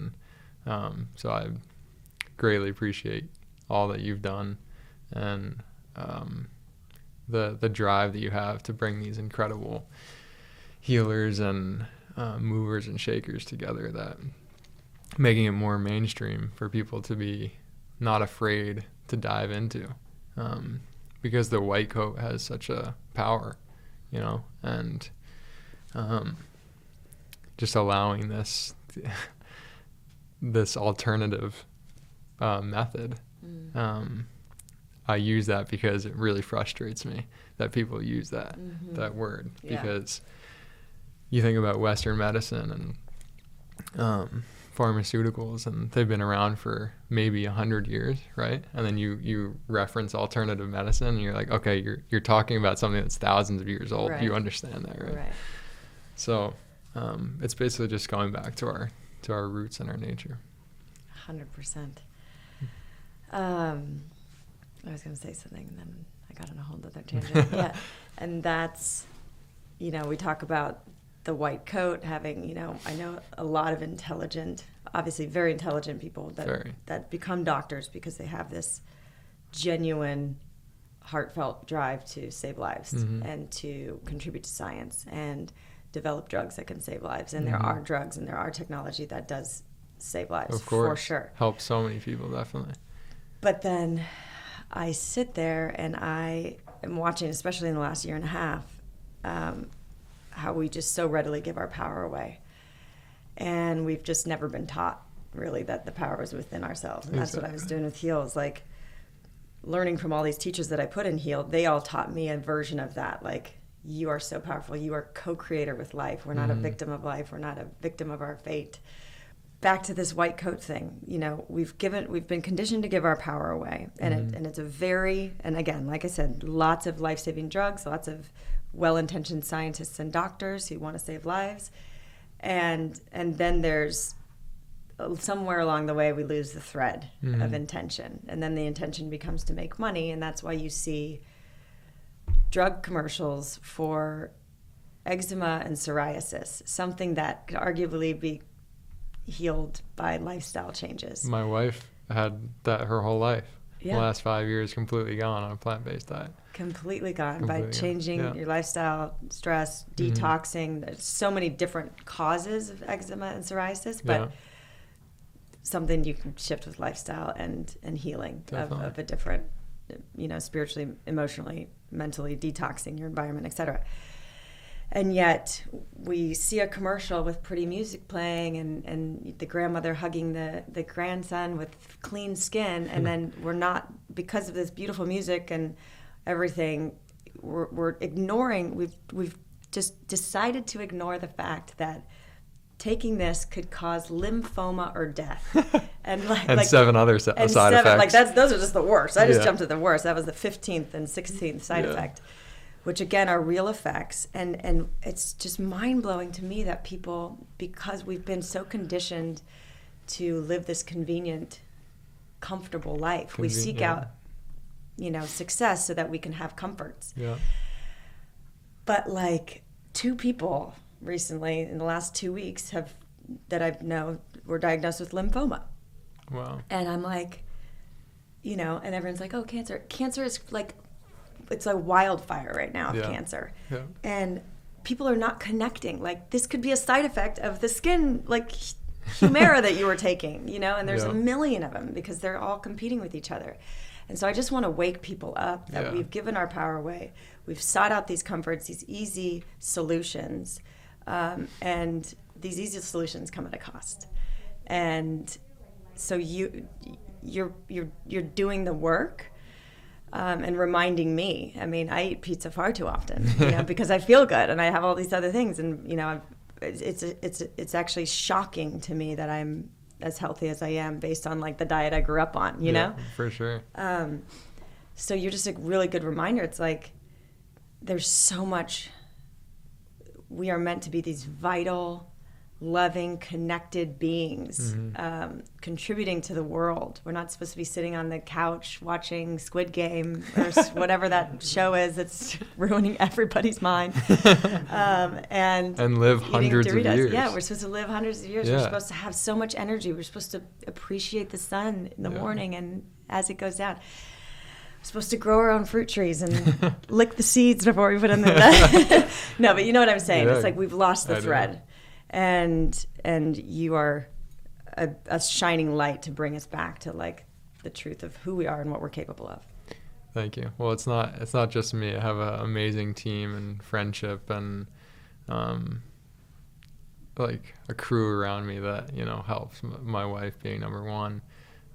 And so I greatly appreciate all that you've done, and the drive that you have to bring these incredible healers and movers and shakers together, that making it more mainstream for people to be not afraid to dive into, because the white coat has such a power, and just allowing this alternative method. I use that because it really frustrates me that people use that word, because you think about Western medicine and pharmaceuticals, and they've been around for maybe 100 years, right? And then you reference alternative medicine, and you're like, okay, you're talking about something that's thousands of years old. Right. You understand that, right? Right. So it's basically just going back to our roots and our nature. 100%. I was going to say something, and then I got on a whole other tangent. Yeah, and that's, we talk about the white coat having, I know a lot of intelligent, obviously very intelligent people that become doctors because they have this genuine, heartfelt drive to save lives and to contribute to science and develop drugs that can save lives. And there are drugs and there are technology that does save lives, of course, for sure. Helps so many people, definitely. But then I sit there and I am watching, especially in the last year and a half, how we just so readily give our power away. And we've just never been taught, really, that the power is within ourselves. And that's what I was doing with HEAL, like learning from all these teachers that I put in HEAL. They all taught me a version of that, like, you are so powerful. You are co-creator with life. We're not a victim of life. We're not a victim of our fate. Back to this white coat thing, we've been conditioned to give our power away, and it's a very, and again, like I said, lots of life-saving drugs, lots of well-intentioned scientists and doctors who want to save lives, and then there's somewhere along the way we lose the thread of intention, and then the intention becomes to make money, and that's why you see drug commercials for eczema and psoriasis, something that could arguably be healed by lifestyle changes. My wife had that her whole life. The last 5 years completely gone on a plant-based diet. Completely gone by changing your lifestyle, stress, detoxing. There's so many different causes of eczema and psoriasis, but something you can shift with lifestyle and healing of a different, spiritually, emotionally, mentally, detoxing your environment, etc. And yet we see a commercial with pretty music playing and the grandmother hugging the grandson with clean skin, and then we're not, because of this beautiful music and everything, we're ignoring, we've just decided to ignore the fact that taking this could cause lymphoma or death. And seven other side effects. Those are just the worst. I just jumped to the worst. That was the 15th and 16th side effect, which again are real effects. And it's just mind-blowing to me that people, because we've been so conditioned to live this convenient, comfortable life, we seek out, success so that we can have comforts. Yeah. But like 2 people recently in the last 2 weeks that I know were diagnosed with lymphoma. Wow. And I'm like, and everyone's like, oh, cancer. Cancer is like, it's a wildfire right now of cancer. Yeah. And people are not connecting. Like, this could be a side effect of the skin, like, Humira that you were taking, and there's a million of them because they're all competing with each other. And so I just want to wake people up that we've given our power away. We've sought out these comforts, these easy solutions, and these easy solutions come at a cost. And so you're doing the work. And reminding me, I eat pizza far too often, because I feel good and I have all these other things, and it's actually shocking to me that I'm as healthy as I am based on like the diet I grew up on, you know? For sure. So you're just a really good reminder. It's like there's so much. We are meant to be these vital, loving, connected beings, contributing to the world. We're not supposed to be sitting on the couch watching Squid Game or whatever that show is that's ruining everybody's mind. And live hundreds of years. Yeah, we're supposed to live hundreds of years. Yeah. We're supposed to have so much energy. We're supposed to appreciate the sun in the morning and as it goes down. We're supposed to grow our own fruit trees and lick the seeds before we put them in the No, but you know what I'm saying. It's like we've lost the thread. And you are a shining light to bring us back to like the truth of who we are and what we're capable of. Thank you. Well, it's not just me. I have an amazing team and friendship and like a crew around me that, you know, helps. My wife being number one.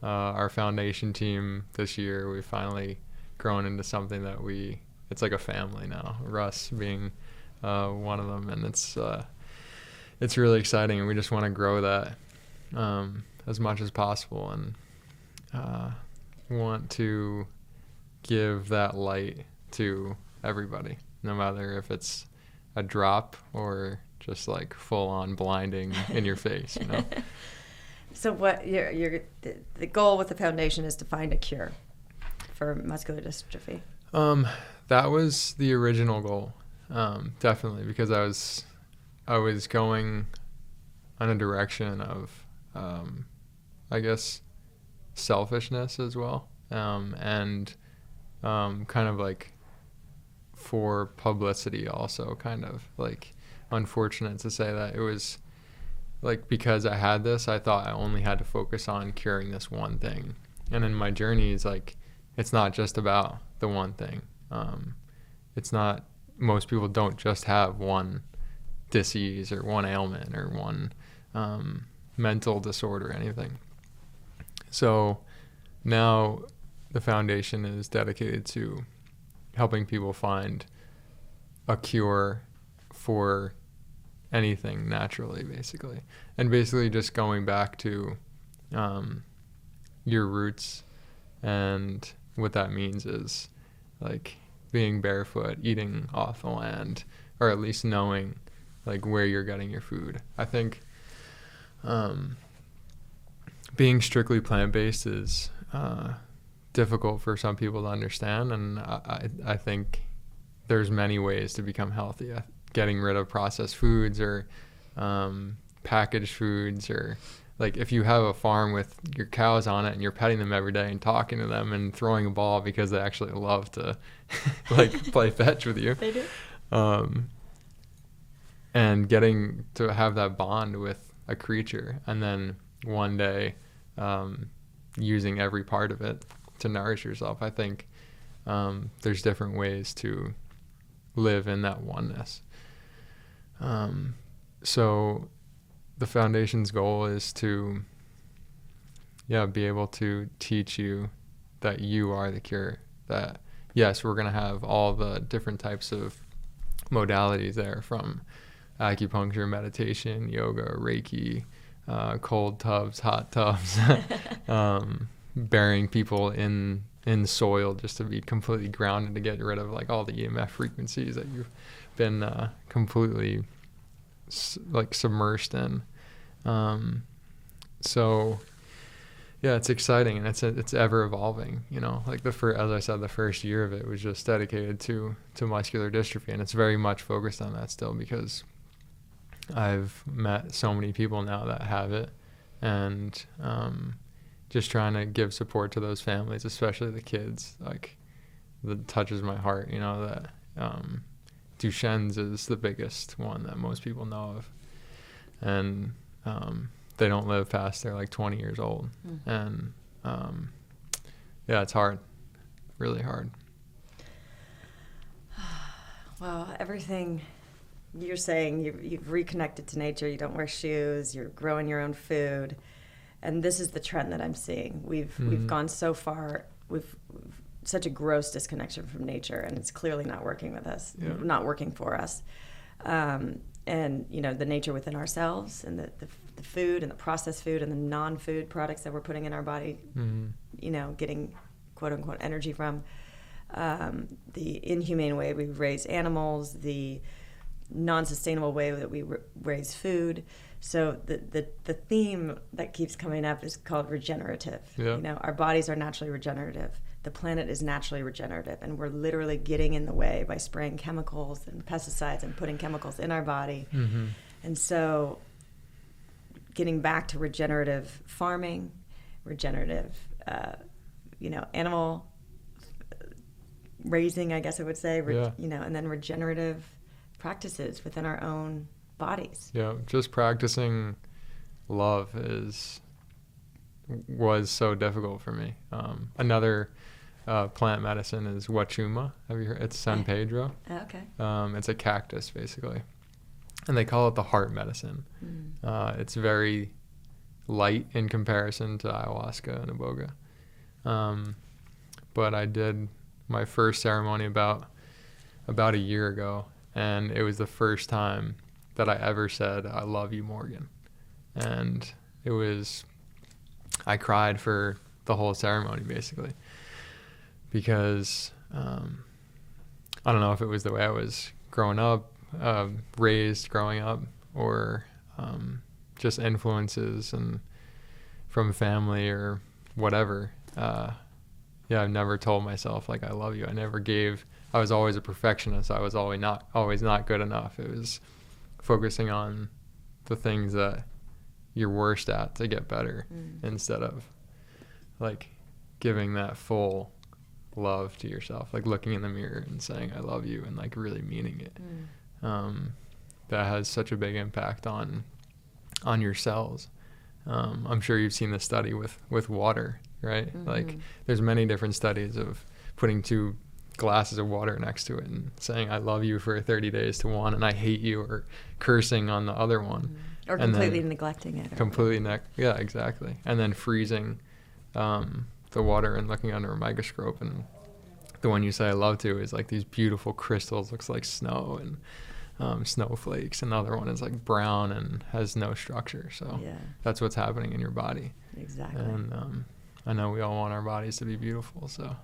Our foundation team this year, we've finally grown into something that it's like a family now. Russ being one of them, and it's really exciting, and we just want to grow that as much as possible, and want to give that light to everybody, no matter if it's a drop or just like full on blinding in your face, you know. So what the goal with the foundation is to find a cure for muscular dystrophy? That was the original goal, definitely, because I was going in a direction of, I guess, selfishness as well, and kind of like for publicity also, kind of like unfortunate to say that it was like because I had this, I thought I only had to focus on curing this one thing. And in my journey, it's not just about the one thing. It's not, most people don't just have one disease or one ailment or one mental disorder or anything. So now the foundation is dedicated to helping people find a cure for anything naturally, basically. And basically just going back to your roots, and what that means is like being barefoot, eating off the land, or at least knowing like where you're getting your food. I think being strictly plant-based is difficult for some people to understand, and I think there's many ways to become healthy. Getting rid of processed foods or packaged foods, or like if you have a farm with your cows on it and you're petting them every day and talking to them and throwing a ball because they actually love to like play fetch with you. They do. And getting to have that bond with a creature, and then one day using every part of it to nourish yourself. I think there's different ways to live in that oneness. So the foundation's goal is to be able to teach you that you are the cure, that yes, we're going to have all the different types of modalities there, from acupuncture, meditation, yoga, Reiki, cold tubs, hot tubs, burying people in soil just to be completely grounded, to get rid of like all the EMF frequencies that you've been completely like submersed in. So yeah, it's exciting, and it's ever evolving, you know. Like as I said, the first year of it was just dedicated to muscular dystrophy, and it's very much focused on that still, because I've met so many people now that have it, and just trying to give support to those families, especially the kids. Like, that touches my heart, you know, that Duchenne's is the biggest one that most people know of, and they don't live past they're like 20 years old. And it's hard, really hard. Well, everything you're saying, you've reconnected to nature, you don't wear shoes, you're growing your own food, and this is the trend that I'm seeing. We've gone so far, we've such a gross disconnection from nature, and it's clearly not working with us, not working for us. And you know, the nature within ourselves, and the food and the processed food and the non-food products that we're putting in our body, you know, getting quote unquote energy from, the inhumane way we raise animals, the non-sustainable way that we raise food. So the theme that keeps coming up is called regenerative. Yeah. You know, our bodies are naturally regenerative. The planet is naturally regenerative, and we're literally getting in the way by spraying chemicals and pesticides and putting chemicals in our body. Mm-hmm. And so getting back to regenerative farming, regenerative, animal raising, I guess I would say, and then regenerative practices within our own bodies. Yeah, just practicing love was so difficult for me. Another plant medicine is wachuma. Have you heard? It's San Pedro. Okay. It's a cactus, basically. And they call it the heart medicine. It's very light in comparison to ayahuasca and iboga. But I did my first ceremony about a year ago, and it was the first time that I ever said, "I love you, Morgan." And I cried for the whole ceremony, basically, because I don't know if it was the way I was raised growing up, or just influences and from family or whatever. I've never told myself like I love you. I was always a perfectionist. I was always not good enough. It was focusing on the things that you're worst at to get better, instead of like giving that full love to yourself, like looking in the mirror and saying I love you and like really meaning it. That has such a big impact on your cells. I'm sure you've seen the study with water, right? Like there's many different studies of putting 2 glasses of water next to it and saying I love you for 30 days to one, and I hate you, or cursing on the other one, or completely neglecting it, yeah, exactly. And then freezing the water and looking under a microscope, and the one you say I love to is like these beautiful crystals, looks like snow and snowflakes, and the other one is like brown and has no structure. So that's what's happening in your body. Exactly. And I know we all want our bodies to be beautiful, so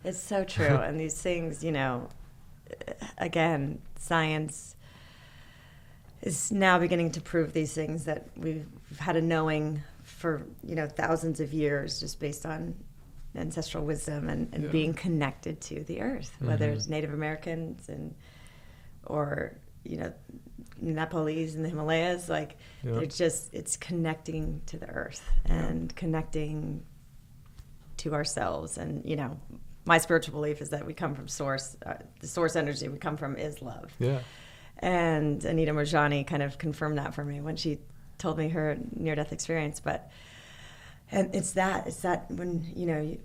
it's so true. And these things, again, science is now beginning to prove these things that we've had a knowing for thousands of years, just based on ancestral wisdom and being connected to the earth, whether it's Native Americans or Nepalese in the Himalayas, it's connecting to the earth and connecting to ourselves. And my spiritual belief is that we come from source. The source energy we come from is love. Yeah. And Anita Moorjani kind of confirmed that for me when she told me her near-death experience. And it's that when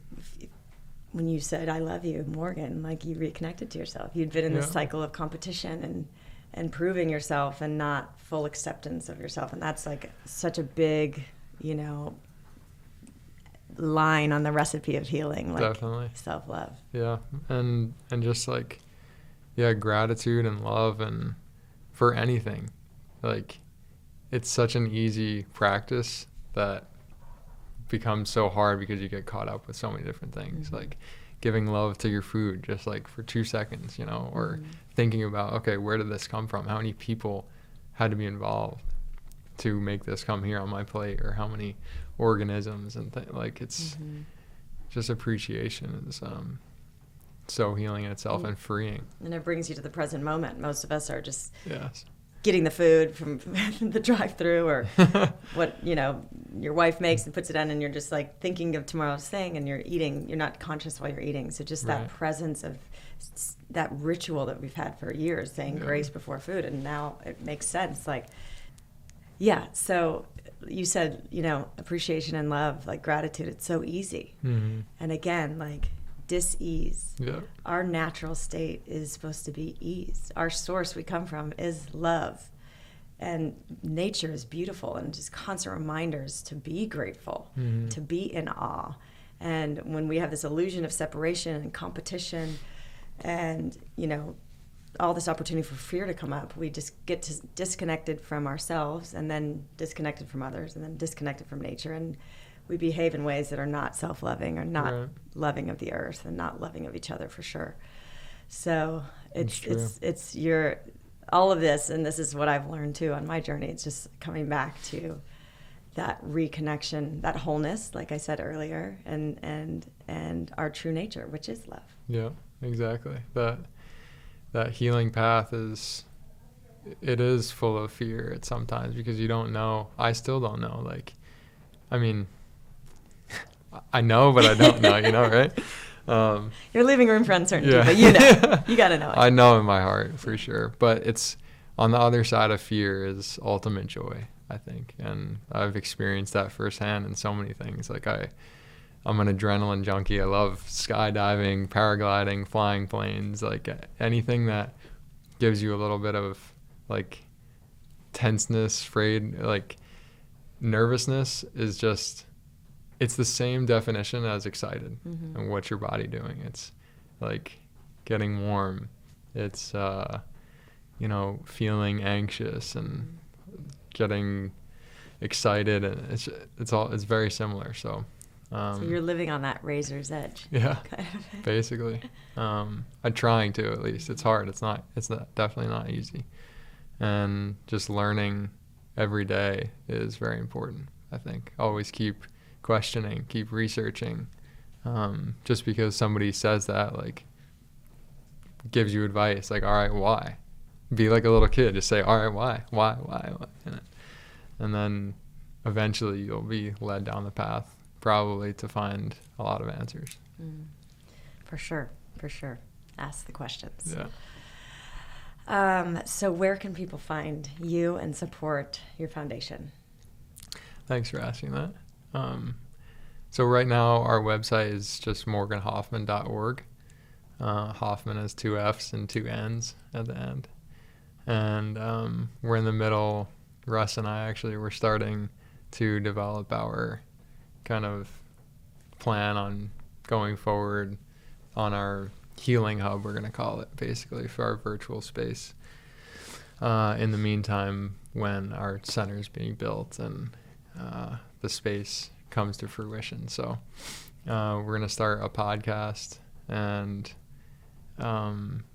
when you said I love you, Morgan, like you reconnected to yourself. You'd been in this cycle of competition and proving yourself and not full acceptance of yourself. And that's like such a big, line on the recipe of healing, like definitely self-love. Yeah. And just like, gratitude and love, and for anything, like it's such an easy practice that becomes so hard because you get caught up with so many different things, like giving love to your food just like for 2 seconds, or thinking about, okay, where did this come from? How many people had to be involved to make this come here on my plate, or how many organisms and like it's just appreciation is so healing in itself and freeing. And it brings you to the present moment. Most of us are just getting the food from the drive-through, or what your wife makes and puts it on, and you're just like thinking of tomorrow's thing, and you're eating. You're not conscious while you're eating. So just that presence of that ritual that we've had for years, saying grace before food, and now it makes sense. Like, so you said, appreciation and love, like gratitude. It's so easy, and again, like dis-ease. Our natural state is supposed to be ease. Our source we come from is love, and nature is beautiful, and just constant reminders to be grateful, to be in awe. And when we have this illusion of separation and competition and all this opportunity for fear to come up, we just get disconnected from ourselves, and then disconnected from others, and then disconnected from nature, and we behave in ways that are not self-loving, or not loving of the earth, and not loving of each other, for sure. So it's all of this, and this is what I've learned too on my journey, it's just coming back to that reconnection, that wholeness, like I said earlier, and our true nature, which is love. Yeah, exactly. That healing path is full of fear at sometimes, because you don't know. I still don't know. Like, I mean, I know, but I don't know, right? You're leaving room for uncertainty, yeah. but you know. You got to know it. I know in my heart, for sure. But it's on the other side of fear is ultimate joy, I think. And I've experienced that firsthand in so many things. Like, I'm an adrenaline junkie. I love skydiving, paragliding, flying planes, like anything that gives you a little bit of like tenseness, afraid, like nervousness is just, it's the same definition as excited. Mm-hmm. And what's your body doing? It's like getting warm. It's, feeling anxious and getting excited, and it's very similar. So you're living on that razor's edge. Yeah, basically. I'm trying to, at least. It's hard. It's definitely not easy. And just learning every day is very important, I think. Always keep questioning, keep researching. Just because somebody says that, like, gives you advice, like, all right, why? Be like a little kid. Just say, all right, why? And then eventually you'll be led down the path, probably, to find a lot of answers. For sure. Ask the questions. Yeah. So where can people find you and support your foundation? Thanks for asking that. So right now our website is just morganhoffmann.org. Hoffman has 2 F's and 2 N's at the end. And we're in the middle, Russ and I actually, we're starting to develop our kind of plan on going forward on our healing hub, we're going to call it, basically, for our virtual space. In the meantime, when our center is being built and the space comes to fruition. So we're going to start a podcast and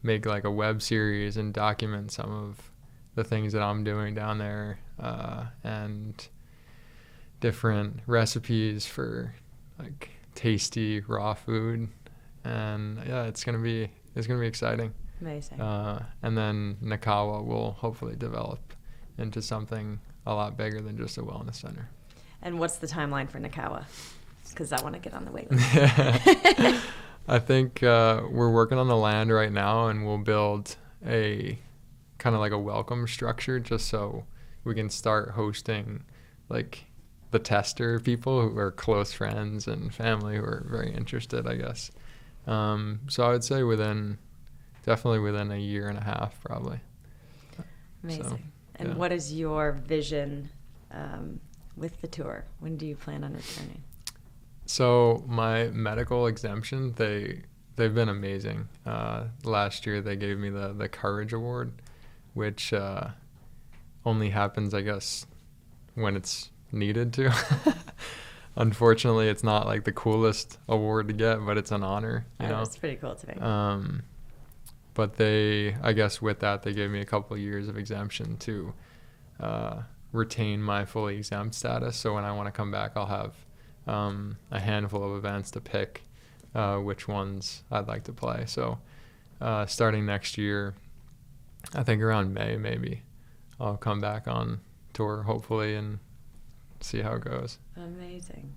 make like a web series and document some of the things that I'm doing down there, and different recipes for like tasty raw food. And yeah, it's gonna be exciting. Amazing. And then Nakawa will hopefully develop into something a lot bigger than just a wellness center. And what's the timeline for Nakawa? Because I want to get on the wait list. I think we're working on the land right now, and we'll build a kind of like a welcome structure just so we can start hosting like the tester people who are close friends and family who are very interested, I guess. So I would say definitely within a year and a half, probably. Amazing. So, and what is your vision with the tour? When do you plan on returning? So my medical exemption, they've been amazing. Last year they gave me the Courage Award, which only happens, I guess, when it's needed to. Unfortunately, it's not like the coolest award to get, but it's an honor. You know? It's pretty cool to me. But I guess with that, they gave me a couple of years of exemption to retain my fully exempt status. So when I want to come back, I'll have a handful of events to pick which ones I'd like to play. So starting next year, I think around May maybe, I'll come back on tour, hopefully, and see how it goes. Amazing.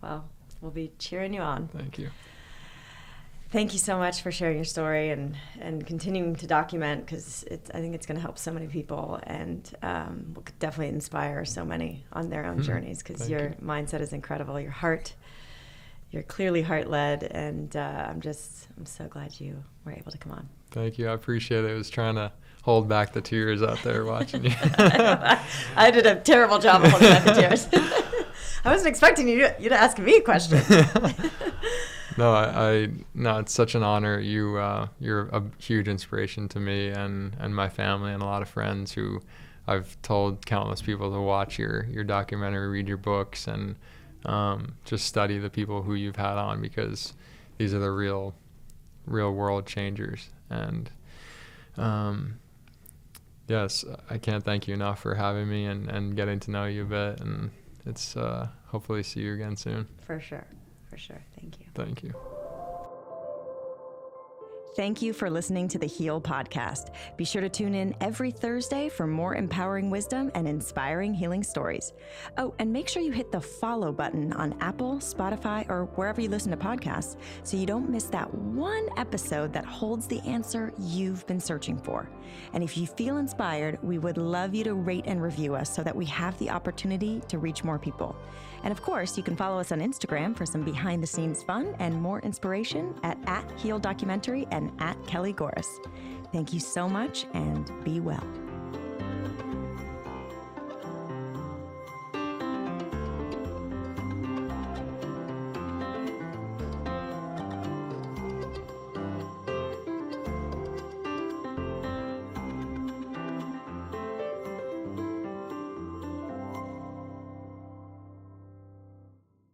Well, we'll be cheering you on. Thank you. Thank you so much for sharing your story and continuing to document, because I think it's going to help so many people, and will definitely inspire so many on their own journeys, because your mindset is incredible. You're clearly heart-led, and I'm so glad you were able to come on. Thank you. I appreciate it. I was trying to hold back the tears out there watching you. I did a terrible job of holding back the tears. I wasn't expecting you to ask me a question. No, it's such an honor. You're a huge inspiration to me and my family and a lot of friends who I've told countless people to watch your documentary, read your books, and just study the people who you've had on, because these are the real world changers. And Yes, I can't thank you enough for having me and getting to know you a bit. And it's hopefully see you again soon. For sure. Thank you. Thank you. Thank you for listening to the Heal podcast. Be sure to tune in every Thursday for more empowering wisdom and inspiring healing stories. Oh, and make sure you hit the follow button on Apple, Spotify, or wherever you listen to podcasts so you don't miss that one episode that holds the answer you've been searching for. And if you feel inspired, we would love you to rate and review us so that we have the opportunity to reach more people. And of course, you can follow us on Instagram for some behind-the-scenes fun and more inspiration at @HealDocumentary and @KellyGorris. Thank you so much, and be well.